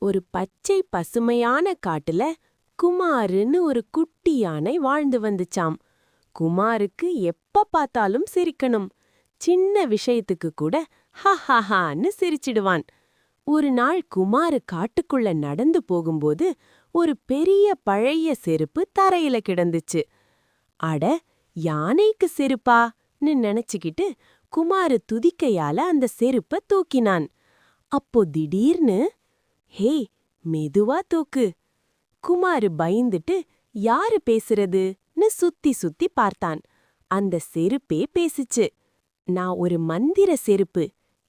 ஒரு பச்சை பசுமையான காட்டுல குமாருன்னு ஒரு குட்டி யானை வாழ்ந்து வந்துச்சாம். குமாருக்கு எப்ப பார்த்தாலும் சிரிக்கணும். சின்ன விஷயத்துக்கு கூட ஹஹாஹான்னு சிரிச்சிடுவான். ஒரு நாள் குமாரு காட்டுக்குள்ள நடந்து போகும்போது ஒரு பெரிய பழைய செருப்பு தரையில கிடந்துச்சு. அட, யானைக்கு செருப்பான்னு நினைச்சுக்கிட்டு குமாரு துதிக்கையால அந்த செருப்ப தூக்கினான். அப்போ திடீர்னு, ஹே, மெதுவா தூக்கு. குமாரு பயந்துட்டு யாரு பேசுறதுன்னு சுத்தி சுத்தி பார்த்தான். அந்த செருப்பே பேசுச்சு. நான் ஒரு மந்திர செருப்பு.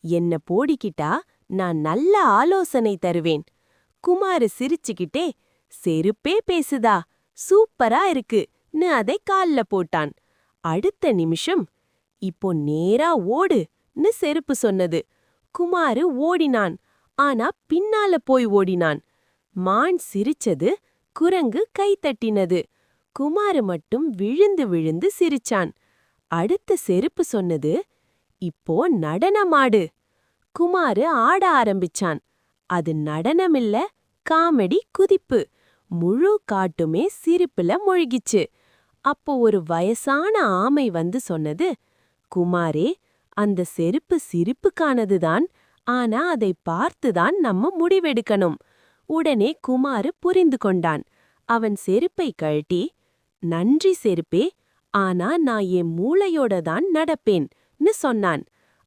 என்ன போடிக்கிட்டா நான் நல்ல ஆலோசனை தருவேன். குமாரு சிரிச்சுக்கிட்டே, செருப்பே பேசுதா, சூப்பரா இருக்குன்னு அதை கால்ல போட்டான். அடுத்த நிமிஷம், இப்போ நேரா ஓடுன்னு செருப்பு சொன்னது. குமாரு ஓடினான். ஆனா பின்னால போய் ஓடினான். மான் சிரிச்சது, குரங்கு கைத்தட்டினது. குமாரு மட்டும் விழுந்து விழுந்து சிரிச்சான். அடுத்த செருப்பு சொன்னது, இப்போ நடனமாடு. குமாரு ஆட ஆரம்பிச்சான். அது நடனமில்ல, காமெடி குதிப்பு. முழு காட்டுமே சிரிப்புல மூழ்கிச்சு. அப்போ ஒரு வயசான ஆமை வந்து சொன்னது, குமாரே, அந்த செருப்பு சிரிப்புக்கானதுதான். ஆனா அதை பார்த்துதான் நம்ம முடிவெடுக்கணும். உடனே குமாரு புரிந்து கொண்டான். அவன் செருப்பை கழட்டி, நன்றி செருப்பே, ஆனா நான் என் மூளையோட தான் நடப்பேன்னு சொன்னான்.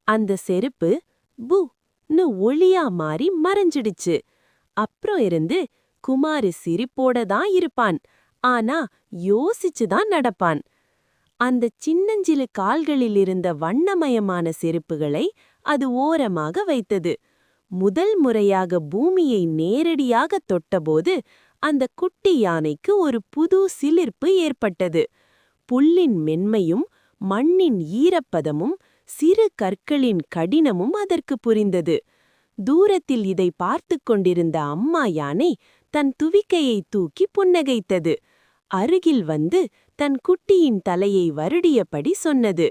அந்த செருப்பு புன்னு ஒளியா மாறி மறைஞ்சிடுச்சு. அப்புறம் இருந்து குமாரு சிரிப்போட தான் இருப்பான். ஆனா யோசிச்சுதான் நடப்பான். அந்த சின்னஞ்சிறு கால்களில் இருந்த வண்ணமயமான செருப்புகளை அது ஓரமாக வைத்தது. முதல் முறையாக பூமியை நேரடியாக தொட்டபோது அந்த குட்டி யானைக்கு ஒரு புது சிலிர்ப்பு ஏற்பட்டது. புல்லின் மென்மையும் மண்ணின் ஈரப்பதமும் சிறு கற்களின் கடினமும் அதற்கு புரிந்தது. தூரத்தில் இதை பார்த்து கொண்டிருந்த அம்மா யானை தன் துவிக்கையை தூக்கி புன்னகைத்தது. அருகில் வந்து தன் குட்டியின் தலையை வருடியபடி சொன்னது,